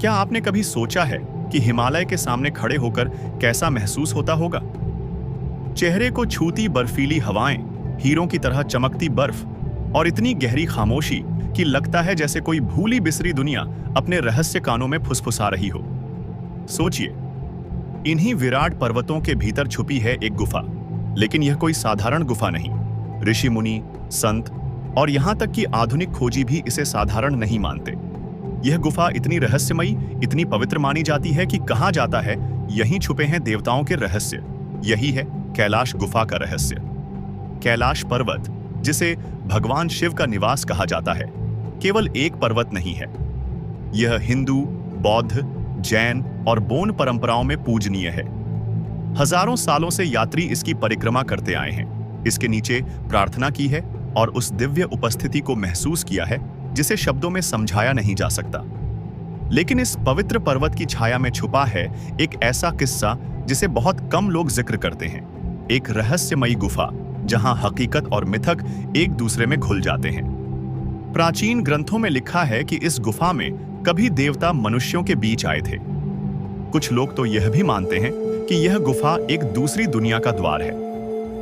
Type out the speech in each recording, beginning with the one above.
क्या आपने कभी सोचा है कि हिमालय के सामने खड़े होकर कैसा महसूस होता होगा? चेहरे को छूती बर्फीली हवाएं, हीरों की तरह चमकती बर्फ और इतनी गहरी खामोशी कि लगता है जैसे कोई भूली बिसरी दुनिया अपने रहस्य कानों में फुसफुसा रही हो। सोचिए, इन्हीं विराट पर्वतों के भीतर छुपी है एक गुफा, लेकिन यह कोई साधारण गुफा नहीं। ऋषि मुनि, संत और यहां तक कि आधुनिक खोजी भी इसे साधारण नहीं मानते। यह गुफा इतनी रहस्यमयी, इतनी पवित्र मानी जाती है कि कहा जाता है यहीं छुपे हैं देवताओं के रहस्य। यही है कैलाश गुफा का रहस्य। कैलाश पर्वत, जिसे भगवान शिव का निवास कहा जाता है, केवल एक पर्वत नहीं है। यह हिंदू, बौद्ध, जैन और बोन परंपराओं में पूजनीय है। हजारों सालों से यात्री इसकी परिक्रमा करते आए हैं, इसके नीचे प्रार्थना की है और उस दिव्य उपस्थिति को महसूस किया है जिसे शब्दों में समझाया नहीं जा सकता। लेकिन इस पवित्र पर्वत की छाया में छुपा है एक ऐसा किस्सा जिसे बहुत कम लोग जिक्र करते हैं। एक रहस्यमयी गुफा जहां हकीकत और मिथक एक दूसरे में घुल जाते हैं। प्राचीन ग्रंथों में लिखा है कि इस गुफा में कभी देवता मनुष्यों के बीच आए थे। कुछ लोग तो यह भी मानते हैं कि यह गुफा एक दूसरी दुनिया का द्वार है,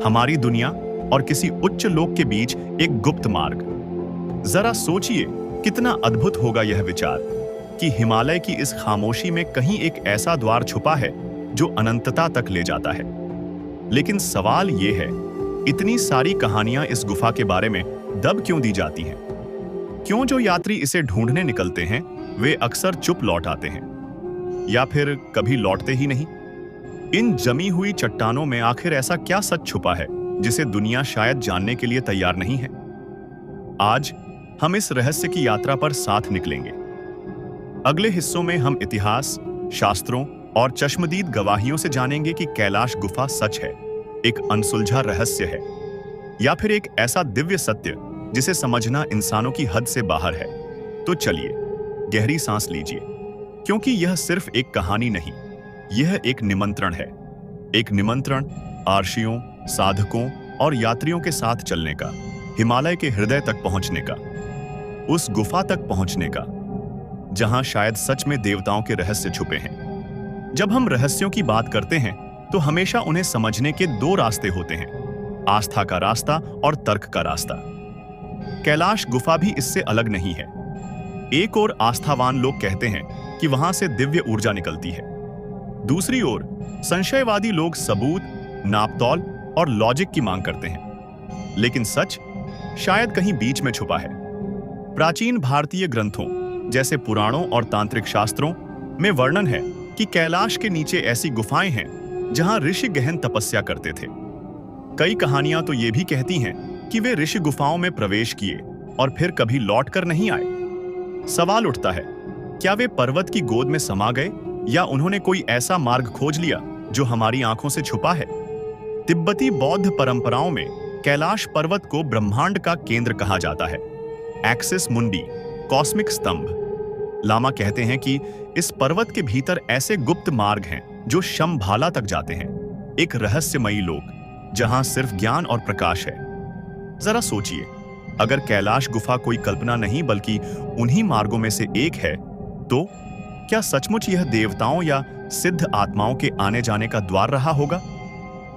हमारी दुनिया और किसी उच्च लोक के बीच एक गुप्त मार्ग। जरा सोचिए, कितना अद्भुत होगा यह विचार कि हिमालय की इस खामोशी में कहीं एक ऐसा द्वार छुपा है जो अनंतता तक ले जाता है। लेकिन सवाल यह है, इतनी सारी कहानियां इस गुफा के बारे में दब क्यों दी जाती हैं? क्यों जो यात्री इसे ढूंढने निकलते हैं वे अक्सर चुप लौट आते हैं, या फिर कभी लौटते ही नहीं? इन जमी हुई चट्टानों में आखिर ऐसा क्या सच छुपा है जिसे दुनिया शायद जानने के लिए तैयार नहीं है? आज हम इस रहस्य की यात्रा पर साथ निकलेंगे। अगले हिस्सों में हम इतिहास, शास्त्रों और चश्मदीद गवाहियों से जानेंगे कि कैलाश गुफा सच है, एक अनसुलझा रहस्य है, या फिर एक ऐसा दिव्य सत्य जिसे समझना इंसानों की हद से बाहर है। तो चलिए गहरी सांस लीजिए, क्योंकि यह सिर्फ एक कहानी नहीं, यह एक निमंत्रण है। एक निमंत्रण आर्षियों, साधकों और यात्रियों के साथ चलने का, हिमालय के हृदय तक पहुंचने का, उस गुफा तक पहुंचने का जहां शायद सच में देवताओं के रहस्य छुपे हैं। जब हम रहस्यों की बात करते हैं तो हमेशा उन्हें समझने के दो रास्ते होते हैं, आस्था का रास्ता और तर्क का रास्ता। कैलाश गुफा भी इससे अलग नहीं है। एक ओर आस्थावान लोग कहते हैं कि वहां से दिव्य ऊर्जा निकलती है, दूसरी ओर संशयवादी लोग सबूत, नापतौल और लॉजिक की मांग करते हैं। लेकिन सच शायद कहीं बीच में छुपा है। प्राचीन भारतीय ग्रंथों जैसे पुराणों और तांत्रिक शास्त्रों में वर्णन है कि कैलाश के नीचे ऐसी गुफाएं हैं जहां ऋषि गहन तपस्या करते थे। कई कहानियां तो ये भी कहती हैं कि वे ऋषि गुफाओं में प्रवेश किए और फिर कभी लौट कर नहीं आए। सवाल उठता है, क्या वे पर्वत की गोद में समा गए या उन्होंने कोई ऐसा मार्ग खोज लिया जो हमारी आंखों से छुपा है? तिब्बती बौद्ध परंपराओं में कैलाश पर्वत को ब्रह्मांड का केंद्र कहा जाता है, एक्सिस मुंडी, कॉस्मिक स्तंभ। लामा कहते हैं कि इस पर्वत के भीतर ऐसे गुप्त मार्ग हैं जो शंभाला तक जाते हैं, एक रहस्यमयी लोक जहां सिर्फ ज्ञान और प्रकाश है। जरा सोचिए, अगर कैलाश गुफा कोई कल्पना नहीं बल्कि उन्हीं मार्गों में से एक है, तो क्या सचमुच यह देवताओं या सिद्ध आत्माओं के आने जाने का द्वार रहा होगा?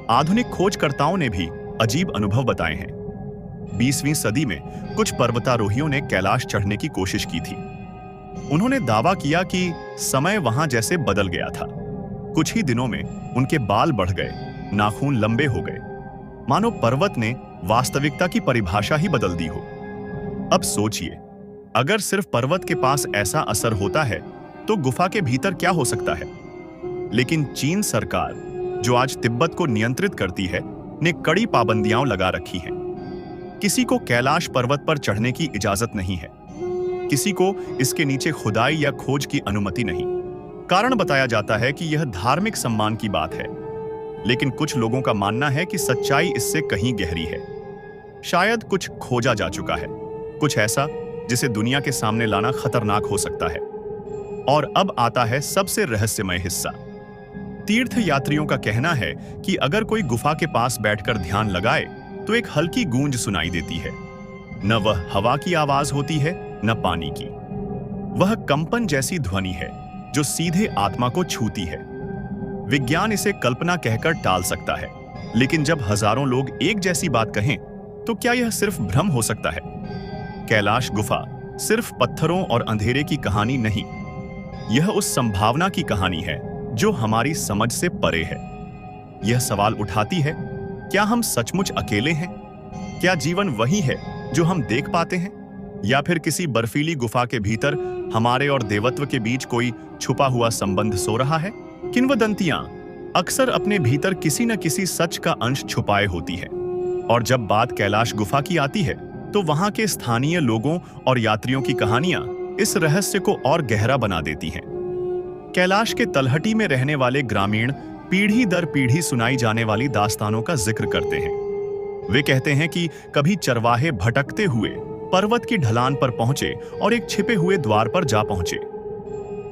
आधुनिक खोजकर्ताओं ने भी अजीब अनुभव बताए हैं। 20वीं सदी में कुछ पर्वतारोहियों ने कैलाश चढ़ने की कोशिश की थी। उन्होंने दावा किया कि समय वहां जैसे बदल गया था। कुछ ही दिनों में उनके बाल बढ़ गए, नाखून लंबे हो गए, मानो पर्वत ने वास्तविकता की परिभाषा ही बदल दी हो। अब सोचिए, अगर सिर्फ पर्वत के पास ऐसा असर होता है तो गुफा के भीतर क्या हो सकता है? लेकिन चीन सरकार, जो आज तिब्बत को नियंत्रित करती है, ने कड़ी पाबंदियां लगा रखी हैं। किसी को कैलाश पर्वत पर चढ़ने की इजाजत नहीं है, किसी को इसके नीचे खुदाई या खोज की अनुमति नहीं। कारण बताया जाता है कि यह धार्मिक सम्मान की बात है, लेकिन कुछ लोगों का मानना है कि सच्चाई इससे कहीं गहरी है। शायद कुछ खोजा जा चुका है, कुछ ऐसा जिसे दुनिया के सामने लाना खतरनाक हो सकता है। और अब आता है सबसे रहस्यमय हिस्सा। तीर्थ यात्रियों का कहना है कि अगर कोई गुफा के पास बैठकर ध्यान लगाए तो एक हल्की गूंज सुनाई देती है। न वह हवा की आवाज होती है, न पानी की। वह कंपन जैसी ध्वनि है, जो सीधे आत्मा को छूती है। विज्ञान इसे कल्पना कहकर टाल सकता है, लेकिन जब हजारों लोग एक जैसी बात कहें तो क्या यह सिर्फ भ्रम हो सकता है? कैलाश गुफा सिर्फ पत्थरों और अंधेरे की कहानी नहीं, यह उस संभावना की कहानी है जो हमारी समझ से परे है। यह सवाल उठाती है, क्या हम सचमुच अकेले हैं? क्या जीवन वही है जो हम देख पाते हैं, या फिर किसी बर्फीली गुफा के भीतर हमारे और देवत्व के बीच कोई छुपा हुआ संबंध सो रहा है? किंवदंतियां अक्सर अपने भीतर किसी न किसी सच का अंश छुपाए होती है, और जब बात कैलाश गुफा की आती है तो वहां के स्थानीय लोगों और यात्रियों की कहानियां इस रहस्य को और गहरा बना देती हैं। कैलाश के तलहटी में रहने वाले ग्रामीण पीढ़ी दर पीढ़ी सुनाई जाने वाली दास्तानों का जिक्र करते हैं। वे कहते हैं कि कभी चरवाहे भटकते हुए पर्वत की ढलान पर पहुंचे और एक छिपे हुए द्वार पर जा पहुंचे।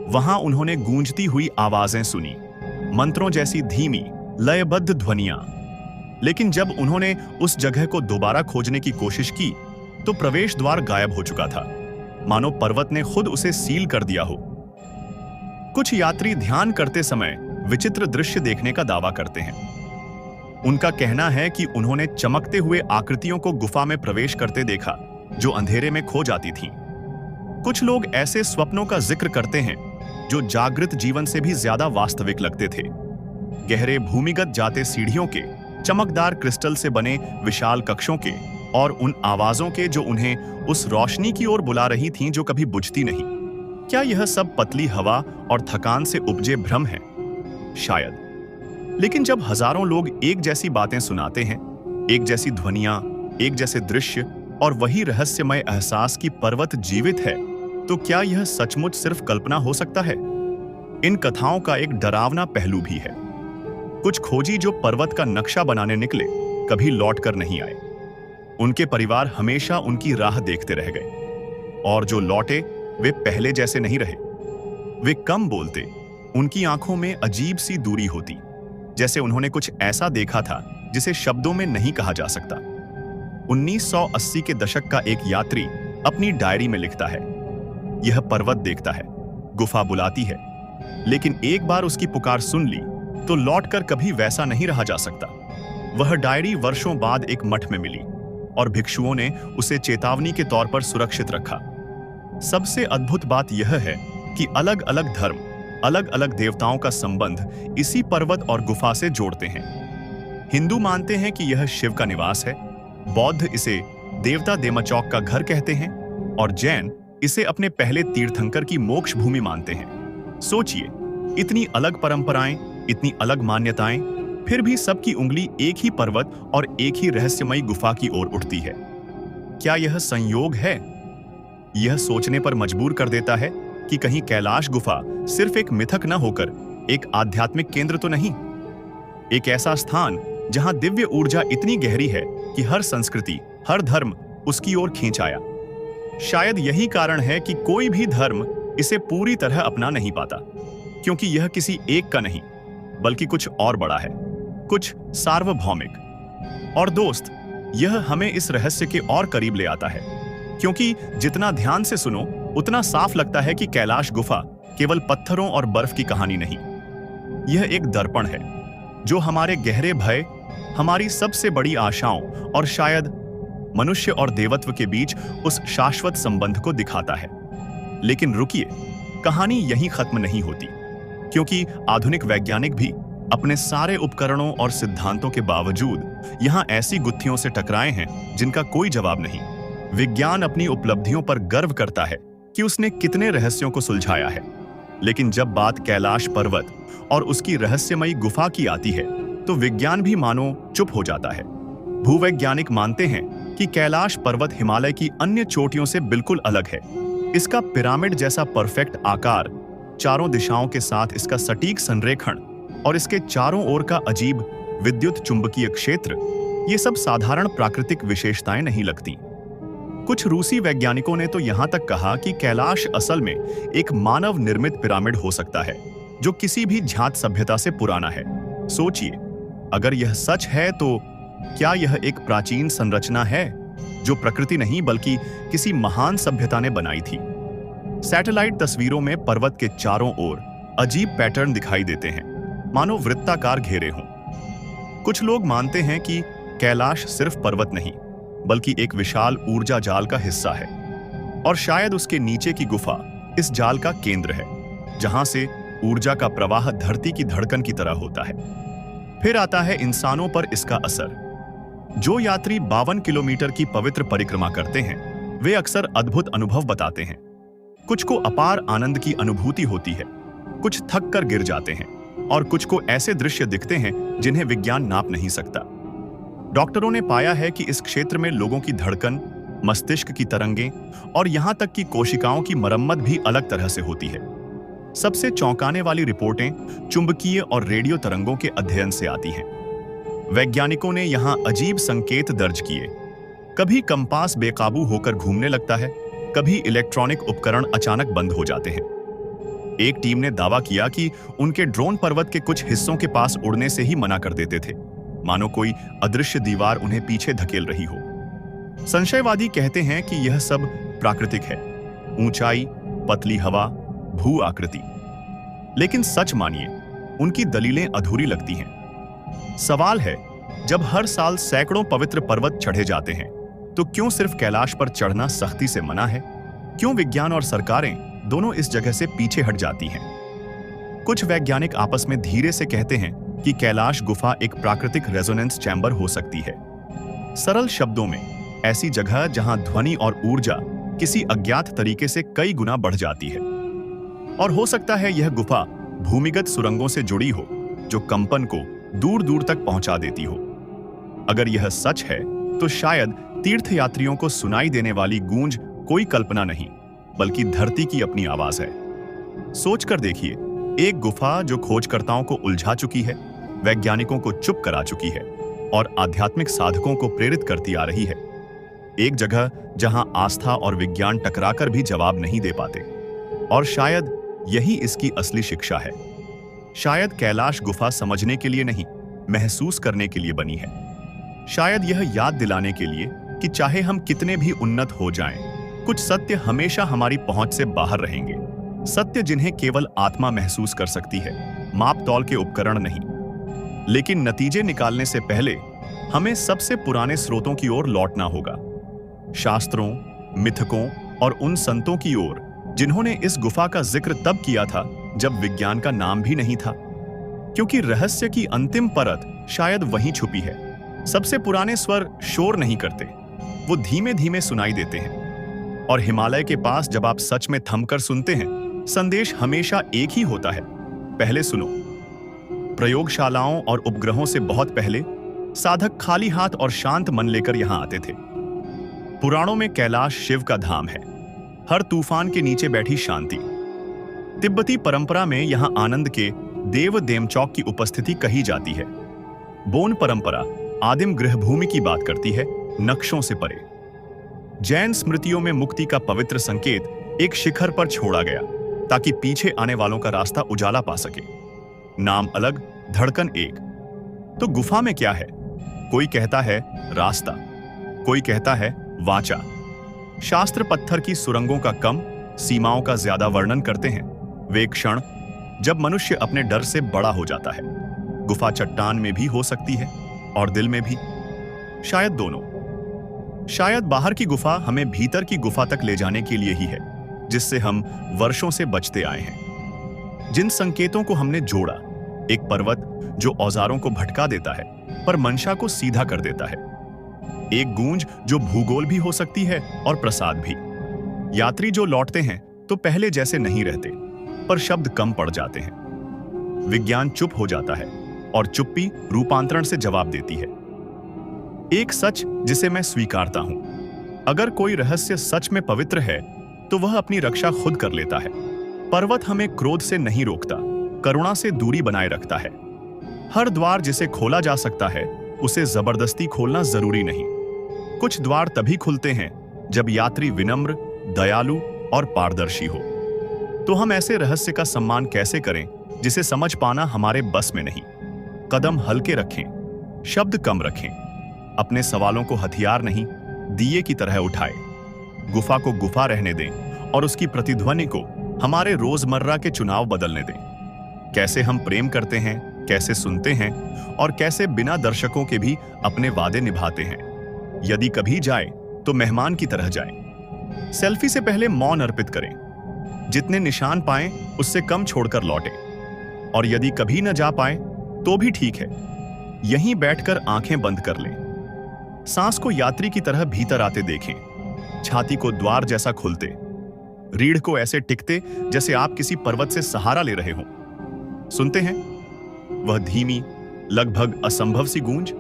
वहां उन्होंने गूंजती हुई आवाजें सुनी, मंत्रों जैसी धीमी लयबद्ध ध्वनियां। लेकिन जब उन्होंने उस जगह को दोबारा खोजने की कोशिश की तो प्रवेश द्वार गायब हो चुका था, मानो पर्वत ने खुद उसे सील कर दिया हो। कुछ यात्री ध्यान करते समय विचित्र दृश्य देखने का दावा करते हैं। उनका कहना है कि उन्होंने चमकते हुए आकृतियों को गुफा में प्रवेश करते देखा जो अंधेरे में खो जाती थीं। कुछ लोग ऐसे स्वप्नों का जिक्र करते हैं जो जागृत जीवन से भी ज्यादा वास्तविक लगते थे। गहरे भूमिगत जाते सीढ़ियों के, चमकदार क्रिस्टल से बने विशाल कक्षों के, और उन आवाजों के जो उन्हें उस रोशनी की ओर बुला रही थीं जो कभी बुझती नहीं। क्या यह सब पतली हवा और थकान से उपजे भ्रम है? शायद। लेकिन जब हजारों लोग एक जैसी बातें सुनाते हैं, एक जैसी ध्वनियां, एक जैसे दृश्य और वही रहस्यमय एहसास कि पर्वत जीवित है, तो क्या यह सचमुच सिर्फ कल्पना हो सकता है? इन कथाओं का एक डरावना पहलू भी है। कुछ खोजी जो पर्वत का नक्शा बनाने निकले कभी लौट कर नहीं आए। उनके परिवार हमेशा उनकी राह देखते रह गए, और जो लौटे वे पहले जैसे नहीं रहे। वे कम बोलते, उनकी आंखों में अजीब सी दूरी होती, जैसे उन्होंने कुछ ऐसा देखा था जिसे शब्दों में नहीं कहा जा सकता। 1980 के दशक का एक यात्री अपनी डायरी में लिखता है, यह पर्वत देखता है, गुफा बुलाती है, लेकिन एक बार उसकी पुकार सुन ली तो लौटकर कभी वैसा नहीं रहा जा सकता। वह डायरी वर्षों बाद एक मठ में मिली और भिक्षुओं ने उसे चेतावनी के तौर पर सुरक्षित रखा। सबसे अद्भुत बात यह है कि अलग अलग धर्म, अलग अलग देवताओं का संबंध इसी पर्वत और गुफा से जोड़ते हैं। हिंदू मानते हैं कि यह शिव का निवास है, बौद्ध इसे देवता देमचौक का घर कहते हैं, और जैन इसे अपने पहले तीर्थंकर की मोक्ष भूमि मानते हैं। सोचिए, इतनी अलग परंपराएं, इतनी अलग मान्यताएं, फिर भी सबकी उंगली एक ही पर्वत और एक ही रहस्यमयी गुफा की ओर उठती है। क्या यह संयोग है? यह सोचने पर मजबूर कर देता है कि कहीं कैलाश गुफा सिर्फ एक मिथक न होकर एक आध्यात्मिक केंद्र तो नहीं, एक ऐसा स्थान जहां दिव्य ऊर्जा इतनी गहरी है कि हर संस्कृति, हर धर्म उसकी ओर खींच आया। शायद यही कारण है कि कोई भी धर्म इसे पूरी तरह अपना नहीं पाता, क्योंकि यह किसी एक का नहीं, बल्कि कुछ और बड़ा है, कुछ सार्वभौमिक। और दोस्त, यह हमें इस रहस्य के और करीब ले आता है, क्योंकि जितना ध्यान से सुनो उतना साफ लगता है कि कैलाश गुफा केवल पत्थरों और बर्फ की कहानी नहीं, यह एक दर्पण है जो हमारे गहरे भय, हमारी सबसे बड़ी आशाओं और शायद मनुष्य और देवत्व के बीच उस शाश्वत संबंध को दिखाता है। लेकिन रुकिए, कहानी यहीं खत्म नहीं होती, क्योंकि आधुनिक वैज्ञानिक भी अपने सारे उपकरणों और सिद्धांतों के बावजूद यहां ऐसी गुत्थियों से टकराए हैं जिनका कोई जवाब नहीं। विज्ञान अपनी उपलब्धियों पर गर्व करता है कि उसने कितने रहस्यों को सुलझाया है, लेकिन जब बात कैलाश पर्वत और उसकी रहस्यमयी गुफा की आती है तो विज्ञान भी मानो चुप हो जाता है। भूवैज्ञानिक मानते हैं कि कैलाश पर्वत हिमालय की अन्य चोटियों से बिल्कुल अलग है। इसका पिरामिड जैसा परफेक्ट आकार, चारों दिशाओं के साथ इसका सटीक संरेखण और इसके चारों ओर का अजीब विद्युत चुंबकीय क्षेत्र, ये सब साधारण प्राकृतिक विशेषताएं नहीं लगती। कुछ रूसी वैज्ञानिकों ने तो यहां तक कहा कि कैलाश असल में एक मानव निर्मित पिरामिड हो सकता है जो किसी भी ज्ञात सभ्यता से पुराना है। सोचिए, अगर यह सच है तो क्या यह एक प्राचीन संरचना है जो प्रकृति नहीं बल्कि किसी महान सभ्यता ने बनाई थी? सैटेलाइट तस्वीरों में पर्वत के चारों ओर अजीब पैटर्न दिखाई देते हैं, मानो वृत्ताकार घेरे हों। कुछ लोग मानते हैं कि कैलाश सिर्फ पर्वत नहीं, बल्कि एक विशाल ऊर्जा जाल का हिस्सा है, और शायद उसके नीचे की गुफा इस जाल का केंद्र है, जहां से ऊर्जा का प्रवाह धरती की धड़कन की तरह होता है। फिर आता है इंसानों पर इसका असर। जो यात्री 52 किलोमीटर की पवित्र परिक्रमा करते हैं, वे अक्सर अद्भुत अनुभव बताते हैं। कुछ को अपार आनंद की अनुभूति होती है, कुछ थक कर गिर जाते हैं, और कुछ को ऐसे दृश्य दिखते हैं जिन्हें विज्ञान नाप नहीं सकता। डॉक्टरों ने पाया है कि इस क्षेत्र में लोगों की धड़कन, मस्तिष्क की तरंगें और यहां तक कि कोशिकाओं की मरम्मत भी अलग तरह से होती है। सबसे चौंकाने वाली रिपोर्टें चुंबकीय और रेडियो तरंगों के अध्ययन से आती हैं। वैज्ञानिकों ने यहां अजीब संकेत दर्ज किए। कभी कंपास बेकाबू होकर घूमने लगता है, कभी इलेक्ट्रॉनिक उपकरण अचानक बंद हो जाते हैं। एक टीम ने दावा किया कि उनके ड्रोन पर्वत के कुछ हिस्सों के पास उड़ने से ही मना कर देते थे, मानो कोई अदृश्य दीवार उन्हें पीछे धकेल रही हो। संशयवादी कहते हैं कि यह सब प्राकृतिक है, ऊंचाई, पतली हवा, भू आकृति। लेकिन सच मानिए, उनकी दलीलें अधूरी लगती हैं। सवाल है, जब हर साल सैकड़ों पवित्र पर्वत चढ़े जाते हैं, तो क्यों सिर्फ कैलाश पर चढ़ना सख्ती से मना है? क्यों विज्ञान और सरकारें दोनों इस जगह से पीछे हट जाती हैं? कुछ वैज्ञानिक आपस में धीरे से कहते हैं कि कैलाश गुफा एक प्राकृतिक रेजोनेंस चैम्बर हो सकती है। सरल शब्दों में, ऐसी जगह जहां ध्वनि और ऊर्जा किसी अज्ञात तरीके से कई गुना बढ़ जाती है। और हो सकता है यह गुफा भूमिगत सुरंगों से जुड़ी हो, जो कंपन को दूर दूर तक पहुंचा देती हो। अगर यह सच है, तो शायद तीर्थयात्रियों को सुनाई देने वाली गूंज कोई कल्पना नहीं, बल्कि धरती की अपनी आवाज है। सोचकर देखिए, एक गुफा जो खोजकर्ताओं को उलझा चुकी है, वैज्ञानिकों को चुप करा चुकी है और आध्यात्मिक साधकों को प्रेरित करती आ रही है। एक जगह जहां आस्था और विज्ञान टकराकर भी जवाब नहीं दे पाते। और शायद यही इसकी असली शिक्षा है। शायद कैलाश गुफा समझने के लिए नहीं, महसूस करने के लिए बनी है। शायद यह याद दिलाने के लिए कि चाहे हम कितने भी उन्नत हो जाएं, कुछ सत्य हमेशा हमारी पहुंच से बाहर रहेंगे। सत्य जिन्हें केवल आत्मा महसूस कर सकती है, माप तौल के उपकरण नहीं। लेकिन नतीजे निकालने से पहले हमें सबसे पुराने स्रोतों की ओर लौटना होगा, शास्त्रों, मिथकों और उन संतों की ओर जिन्होंने इस गुफा का जिक्र तब किया था जब विज्ञान का नाम भी नहीं था। क्योंकि रहस्य की अंतिम परत शायद वहीं छुपी है। सबसे पुराने स्वर शोर नहीं करते, वो धीमे धीमे सुनाई देते हैं। और हिमालय के पास जब आप सच में थमकर सुनते हैं, संदेश हमेशा एक ही होता है, पहले सुनो। प्रयोगशालाओं और उपग्रहों से बहुत पहले साधक खाली हाथ और शांत मन लेकर यहां आते थे। पुराणों में कैलाश शिव का धाम है, हर तूफान के नीचे बैठी शांति। तिब्बती परंपरा में यहां आनंद के देव देमचौक की उपस्थिति कही जाती है। बोन परंपरा आदिम गृहभूमि की बात करती है, नक्शों से परे। जैन स्मृतियों में मुक्ति का पवित्र संकेत एक शिखर पर छोड़ा गया, ताकि पीछे आने वालों का रास्ता उजाला पा सके। नाम अलग, धड़कन एक। तो गुफा में क्या है? कोई कहता है रास्ता, कोई कहता है वाचा। शास्त्र पत्थर की सुरंगों का कम, सीमाओं का ज्यादा वर्णन करते हैं। वे क्षण जब मनुष्य अपने डर से बड़ा हो जाता है। गुफा चट्टान में भी हो सकती है और दिल में भी, शायद दोनों। शायद बाहर की गुफा हमें भीतर की गुफा तक ले जाने के लिए ही है, जिससे हम वर्षों से बचते आए हैं। जिन संकेतों को हमने जोड़ा, एक पर्वत जो औजारों को भटका देता है पर मंशा को सीधा कर देता है। एक गूंज जो भूगोल भी हो सकती है और प्रसाद भी। यात्री जो लौटते हैं तो पहले जैसे नहीं रहते, पर शब्द कम पड़ जाते हैं। विज्ञान चुप हो जाता है और चुप्पी रूपांतरण से जवाब देती है। एक सच जिसे मैं स्वीकारता हूं, अगर कोई रहस्य सच में पवित्र है तो वह अपनी रक्षा खुद कर लेता है। पर्वत हमें क्रोध से नहीं रोकता, करुणा से दूरी बनाए रखता है। हर द्वार जिसे खोला जा सकता है, उसे जबरदस्ती खोलना जरूरी नहीं। कुछ द्वार तभी खुलते हैं जब यात्री विनम्र, दयालु और पारदर्शी हो। तो हम ऐसे रहस्य का सम्मान कैसे करें जिसे समझ पाना हमारे बस में नहीं? कदम हल्के रखें, शब्द कम रखें, अपने सवालों को हथियार नहीं, दिए की तरह उठाए। गुफा को गुफा रहने दें और उसकी प्रतिध्वनि को हमारे रोजमर्रा के चुनाव बदलने दें। कैसे हम प्रेम करते हैं, कैसे सुनते हैं और कैसे बिना दर्शकों के भी अपने वादे निभाते हैं। यदि कभी जाए तो मेहमान की तरह जाए। सेल्फी से पहले मौन अर्पित करें। जितने निशान पाएं उससे कम छोड़कर लौटें। और यदि कभी न जा पाए तो भी ठीक है, यहीं बैठकर आंखें बंद कर लें। सांस को यात्री की तरह भीतर आते देखें, छाती को द्वार जैसा खुलते, रीढ़ को ऐसे टिकते जैसे आप किसी पर्वत से सहारा ले रहे हों। सुनते हैं वह धीमी, लगभग असंभव सी गूंज।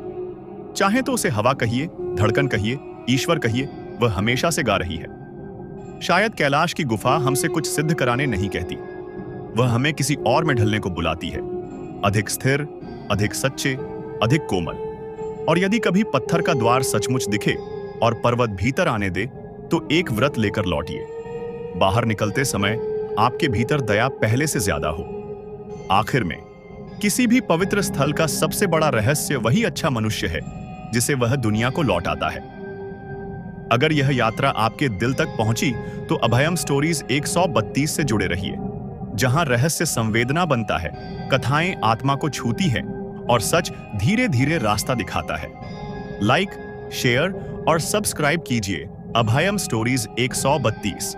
चाहे तो उसे हवा कहिए, धड़कन कहिए, ईश्वर कहिए, वह हमेशा से गा रही है। शायद कैलाश की गुफा हमसे कुछ सिद्ध कराने नहीं कहती, वह हमें किसी और में ढलने को बुलाती है, अधिक स्थिर, अधिक सच्चे, अधिक कोमल। और यदि कभी पत्थर का द्वार सचमुच दिखे और पर्वत भीतर आने दे तो एक व्रत लेकर लौटिए। बाहर निकलते समय आपके भीतर दया पहले से ज्यादा हो। आखिर में किसी भी पवित्र स्थल का सबसे बड़ा रहस्य वही अच्छा मनुष्य है जिसे वह दुनिया को लौटाता है। अगर यह यात्रा आपके दिल तक पहुंची तो अभयम स्टोरीज 132 से जुड़े रहिए, जहां रहस्य संवेदना बनता है, कथाएं आत्मा को छूती हैं और सच धीरे धीरे रास्ता दिखाता है। लाइक, शेयर और सब्सक्राइब कीजिए अभयम स्टोरीज 132।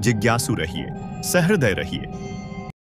जिज्ञासु रहिए, सहृदय रहिए।